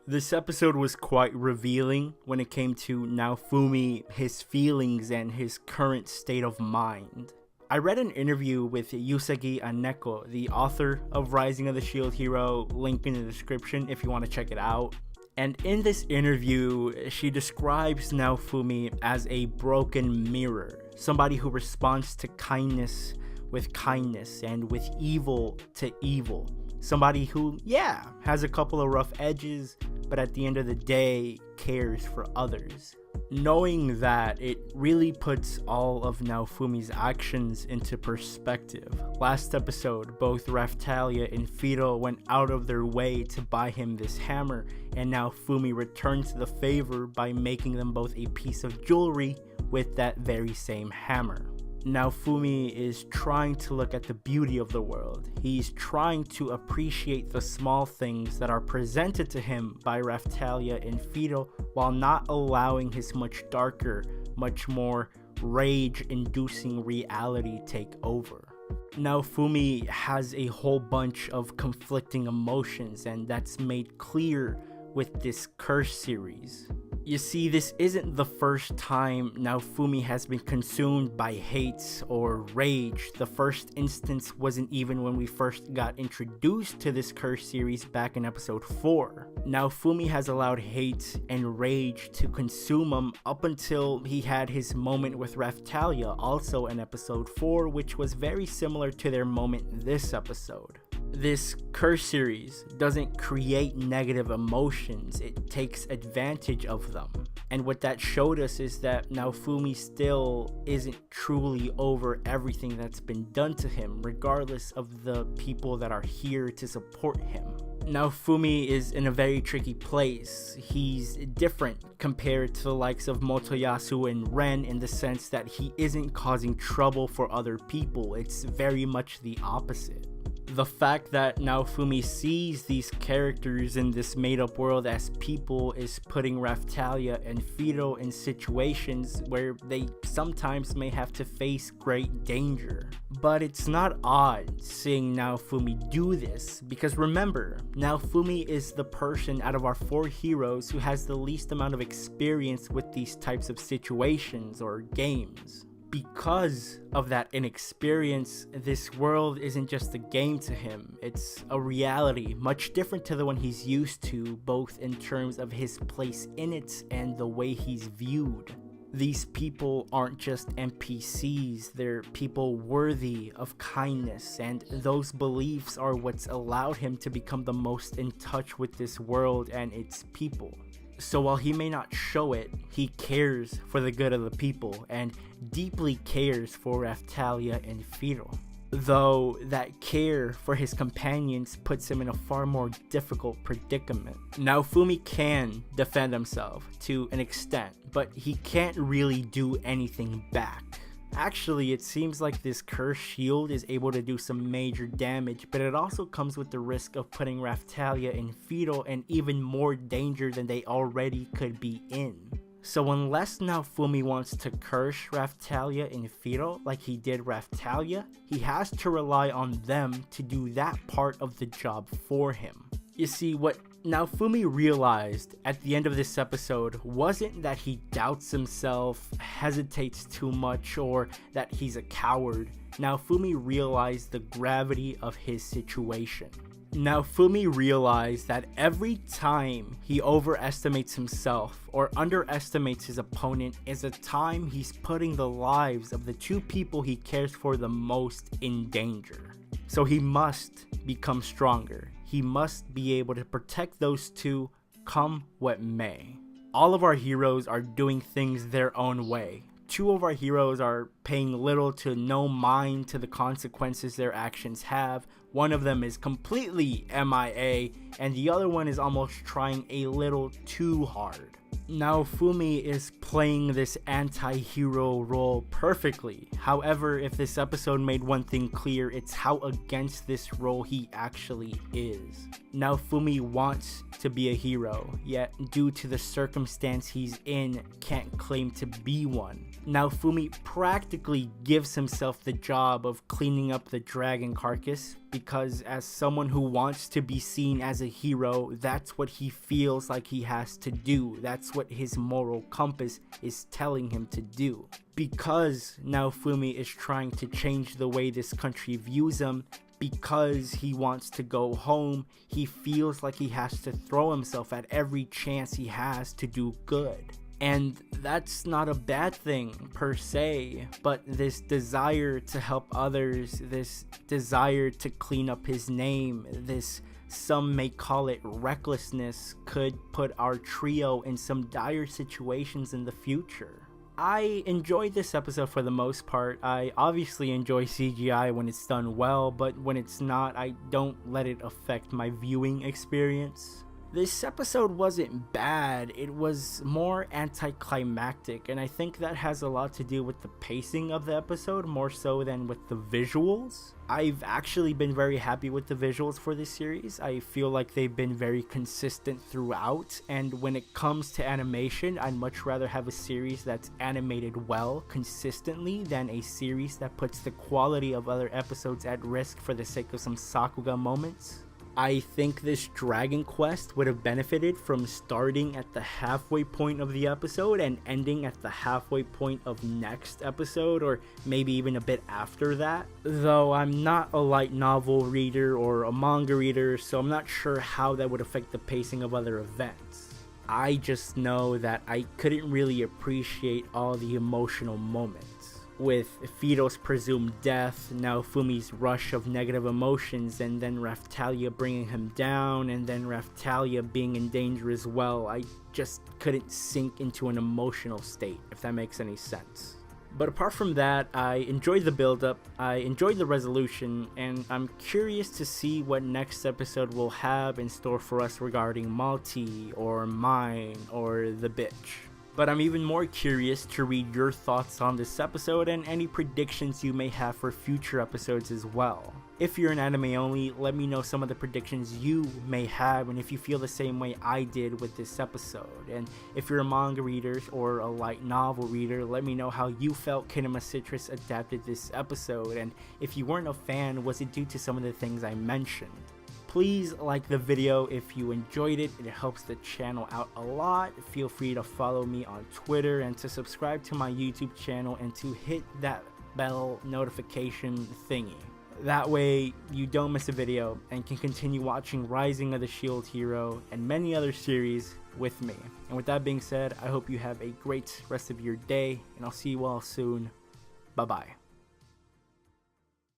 This episode was quite revealing when it came to Naofumi, his feelings, and his current state of mind. I read an interview with Yusagi Aneko, the author of Rising of the Shield Hero, link in the description if you want to check it out. And in this interview, she describes Naofumi as a broken mirror, somebody who responds to kindness with kindness and with evil to evil. Somebody who, has a couple of rough edges, but at the end of the day, cares for others. Knowing that, it really puts all of Naofumi's actions into perspective. Last episode, both Raphtalia and Fido went out of their way to buy him this hammer, and Naofumi returns the favor by making them both a piece of jewelry with that very same hammer. Naofumi is trying to look at the beauty of the world. He's trying to appreciate the small things that are presented to him by Raphtalia and Fido, while not allowing his much darker, much more rage-inducing reality take over. Naofumi has a whole bunch of conflicting emotions, and that's made clear with this Curse series. You see, this isn't the first time Naofumi has been consumed by hate or rage. The first instance wasn't even when we first got introduced to this Curse series back in episode 4. Naofumi has allowed hate and rage to consume him up until he had his moment with Raphtalia, also in episode 4, which was very similar to their moment this episode. This Curse series doesn't create negative emotions, it takes advantage of them. And what that showed us is that Naofumi still isn't truly over everything that's been done to him, regardless of the people that are here to support him. Naofumi is in a very tricky place. He's different compared to the likes of Motoyasu and Ren in the sense that he isn't causing trouble for other people. It's very much the opposite. The fact that Naofumi sees these characters in this made-up world as people is putting Raphtalia and Fido in situations where they sometimes may have to face great danger. But it's not odd seeing Naofumi do this, because remember, Naofumi is the person out of our 4 heroes who has the least amount of experience with these types of situations or games. Because of that inexperience, this world isn't just a game to him, it's a reality much different to the one he's used to, both in terms of his place in it and the way he's viewed. These people aren't just NPCs, they're people worthy of kindness, and those beliefs are what's allowed him to become the most in touch with this world and its people. So while he may not show it, he cares for the good of the people and deeply cares for Raphtalia and Fido. Though that care for his companions puts him in a far more difficult predicament. Naofumi can defend himself to an extent, but he can't really do anything back. Actually, it seems like this Curse shield is able to do some major damage, but it also comes with the risk of putting Raphtalia and Fido in even more danger than they already could be in. So unless Naofumi wants to curse Raphtalia and Fido like he did Raphtalia, he has to rely on them to do that part of the job for him. You see, what Naofumi realized at the end of this episode wasn't that he doubts himself, hesitates too much, or that he's a coward. Naofumi realized the gravity of his situation. Naofumi realized that every time he overestimates himself or underestimates his opponent is a time he's putting the lives of the 2 people he cares for the most in danger. So he must become stronger. He must be able to protect those 2, come what may. All of our heroes are doing things their own way. 2 of our heroes are paying little to no mind to the consequences their actions have. One of them is completely MIA, and the other one is almost trying a little too hard. Naofumi is playing this anti-hero role perfectly. However, if this episode made one thing clear, it's how against this role he actually is. Naofumi wants to be a hero, yet due to the circumstance he's in, can't claim to be one. Naofumi practically gives himself the job of cleaning up the dragon carcass because as someone who wants to be seen as a hero, that's what he feels like he has to do. That's what his moral compass is telling him to do. Because Naofumi is trying to change the way this country views him, because he wants to go home, he feels like he has to throw himself at every chance he has to do good. And that's not a bad thing per se, but this desire to help others, this desire to clean up his name, this, some may call it recklessness, could put our trio in some dire situations in the future. I enjoyed this episode for the most part. I obviously enjoy CGI when it's done well, but when it's not, I don't let it affect my viewing experience. This episode wasn't bad, it was more anticlimactic, and I think that has a lot to do with the pacing of the episode more so than with the visuals. I've actually been very happy with the visuals for this series. I feel like they've been very consistent throughout, and when it comes to animation, I'd much rather have a series that's animated well consistently than a series that puts the quality of other episodes at risk for the sake of some Sakuga moments. I think this Dragon Quest would have benefited from starting at the halfway point of the episode and ending at the halfway point of next episode, or maybe even a bit after that. Though I'm not a light novel reader or a manga reader, so I'm not sure how that would affect the pacing of other events. I just know that I couldn't really appreciate all the emotional moments. With Fido's presumed death, Naofumi's rush of negative emotions, and then Raphtalia bringing him down, and then Raphtalia being in danger as well, I just couldn't sink into an emotional state, if that makes any sense. But apart from that, I enjoyed the build-up, I enjoyed the resolution, and I'm curious to see what next episode will have in store for us regarding Malty, or Mine, or the bitch. But I'm even more curious to read your thoughts on this episode and any predictions you may have for future episodes as well. If you're an anime only, let me know some of the predictions you may have and if you feel the same way I did with this episode. And if you're a manga reader or a light novel reader, let me know how you felt Kinema Citrus adapted this episode, and if you weren't a fan, was it due to some of the things I mentioned? Please like the video if you enjoyed it, it helps the channel out a lot. Feel free to follow me on Twitter and to subscribe to my YouTube channel and to hit that bell notification thingy. That way you don't miss a video and can continue watching Rising of the Shield Hero and many other series with me. And with that being said, I hope you have a great rest of your day and I'll see you all soon. Bye bye.